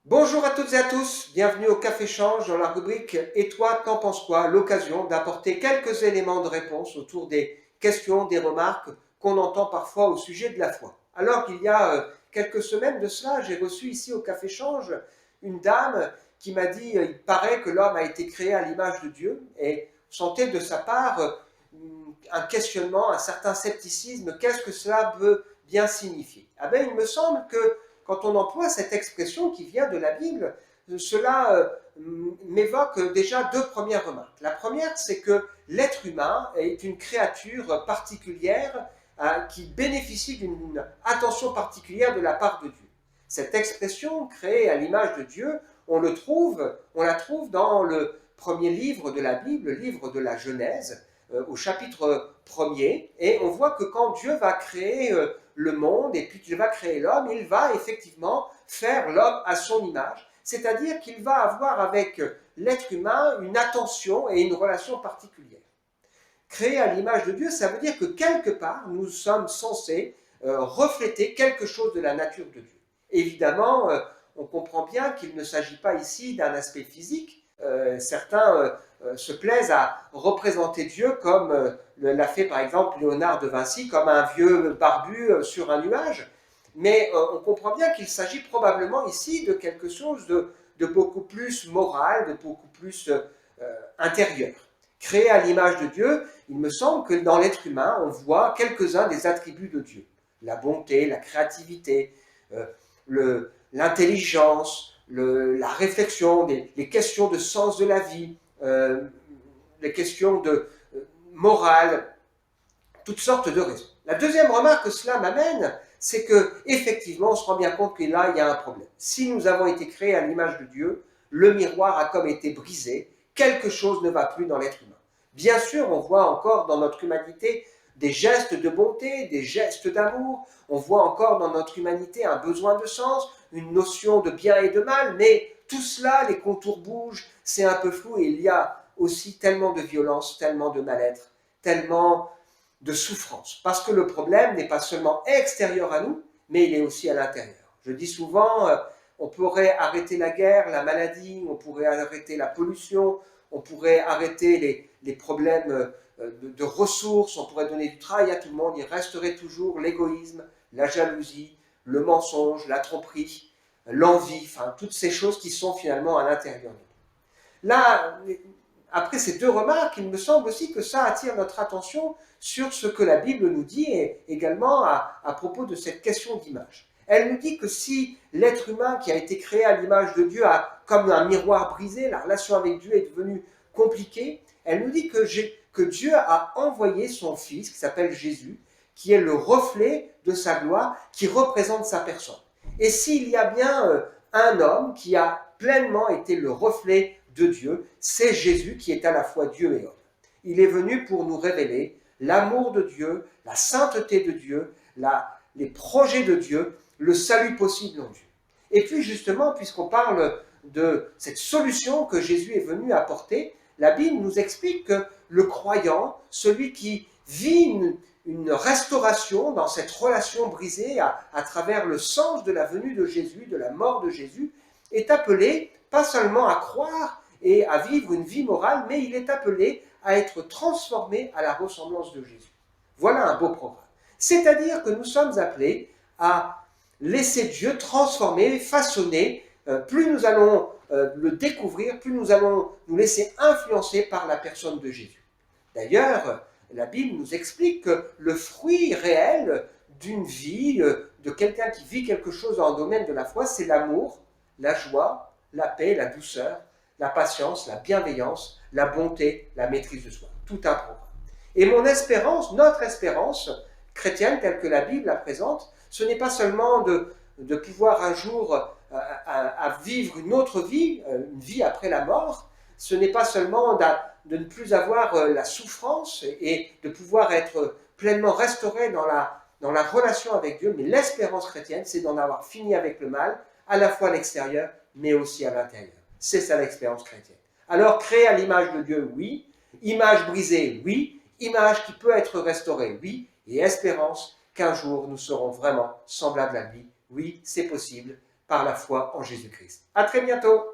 Bonjour à toutes et à tous, bienvenue au Café Change dans la rubrique Et toi, t'en penses quoi? L'occasion d'apporter quelques éléments de réponse autour des questions, des remarques qu'on entend parfois au sujet de la foi. Alors qu'il y a quelques semaines de cela, j'ai reçu ici au Café Change une dame qui m'a dit il paraît que l'homme a été créé à l'image de Dieu et sentait de sa part un questionnement, un certain scepticisme. Qu'est-ce que cela peut bien signifier? Ah ben, il me semble que quand on emploie cette expression qui vient de la Bible, cela m'évoque déjà deux premières remarques. La première, c'est que l'être humain est une créature particulière qui bénéficie d'une attention particulière de la part de Dieu. Cette expression, créée à l'image de Dieu, on la trouve dans le premier livre de la Bible, le livre de la Genèse, au chapitre 1er, et on voit que quand Dieu va créer le monde et puis qu'il va créer l'homme, il va effectivement faire l'homme à son image, c'est-à-dire qu'il va avoir avec l'être humain une attention et une relation particulière. Créé à l'image de Dieu, ça veut dire que quelque part, nous sommes censés refléter quelque chose de la nature de Dieu. Évidemment, on comprend bien qu'il ne s'agit pas ici d'un aspect physique. Certains se plaisent à représenter Dieu comme l'a fait par exemple Léonard de Vinci, comme un vieux barbu sur un nuage. Mais on comprend bien qu'il s'agit probablement ici de quelque chose de beaucoup plus moral, de beaucoup plus intérieur. Créé à l'image de Dieu, il me semble que dans l'être humain, on voit quelques-uns des attributs de Dieu. La bonté, la créativité, l'intelligence, la réflexion, les questions de sens de la vie, les questions de morale, toutes sortes de raisons. La deuxième remarque que cela m'amène, c'est que effectivement, on se rend bien compte que là, il y a un problème. Si nous avons été créés à l'image de Dieu, le miroir a comme été brisé, quelque chose ne va plus dans l'être humain. Bien sûr, on voit encore dans notre humanité des gestes de bonté, des gestes d'amour, on voit encore dans notre humanité un besoin de sens, une notion de bien et de mal, mais tout cela, les contours bougent, c'est un peu flou et il y a aussi tellement de violence, tellement de mal-être, tellement de souffrance. Parce que le problème n'est pas seulement extérieur à nous, mais il est aussi à l'intérieur. Je dis souvent, on pourrait arrêter la guerre, la maladie, on pourrait arrêter la pollution, on pourrait arrêter les problèmes de ressources, on pourrait donner du travail à tout le monde, il resterait toujours l'égoïsme, la jalousie, le mensonge, la tromperie, l'envie, enfin toutes ces choses qui sont finalement à l'intérieur de nous. Là, après ces deux remarques, il me semble aussi que ça attire notre attention sur ce que la Bible nous dit et également à propos de cette question d'image. Elle nous dit que si l'être humain qui a été créé à l'image de Dieu a comme un miroir brisé, la relation avec Dieu est devenue compliquée, elle nous dit que Dieu a envoyé son Fils, qui s'appelle Jésus, qui est le reflet de sa gloire, qui représente sa personne. Et s'il y a bien un homme qui a pleinement été le reflet de Dieu, c'est Jésus qui est à la fois Dieu et homme. Il est venu pour nous révéler l'amour de Dieu, la sainteté de Dieu, les projets de Dieu, le salut possible en Dieu. Et puis justement, puisqu'on parle de cette solution que Jésus est venu apporter, la Bible nous explique que le croyant, celui qui vit une restauration dans cette relation brisée à travers le sens de la venue de Jésus, de la mort de Jésus, est appelé pas seulement à croire et à vivre une vie morale, mais il est appelé à être transformé à la ressemblance de Jésus. Voilà un beau programme. C'est-à-dire que nous sommes appelés à laisser Dieu transformer, façonner. Plus nous allons le découvrir, plus nous allons nous laisser influencer par la personne de Jésus. D'ailleurs, la Bible nous explique que le fruit réel d'une vie, de quelqu'un qui vit quelque chose dans le domaine de la foi, c'est l'amour, la joie, la paix, la douceur, la patience, la bienveillance, la bonté, la maîtrise de soi. Tout un programme. Et mon espérance, notre espérance chrétienne telle que la Bible la présente, ce n'est pas seulement de pouvoir un jour à vivre une autre vie, une vie après la mort, ce n'est pas seulement de ne plus avoir la souffrance et de pouvoir être pleinement restauré dans la relation avec Dieu, mais l'espérance chrétienne, c'est d'en avoir fini avec le mal, à la fois à l'extérieur, mais aussi à l'intérieur. C'est ça l'expérience chrétienne. Alors, créé à l'image de Dieu, oui. Image brisée, oui. Image qui peut être restaurée, oui. Et espérance qu'un jour nous serons vraiment semblables à lui. Oui, c'est possible. par la foi en Jésus-Christ. À très bientôt.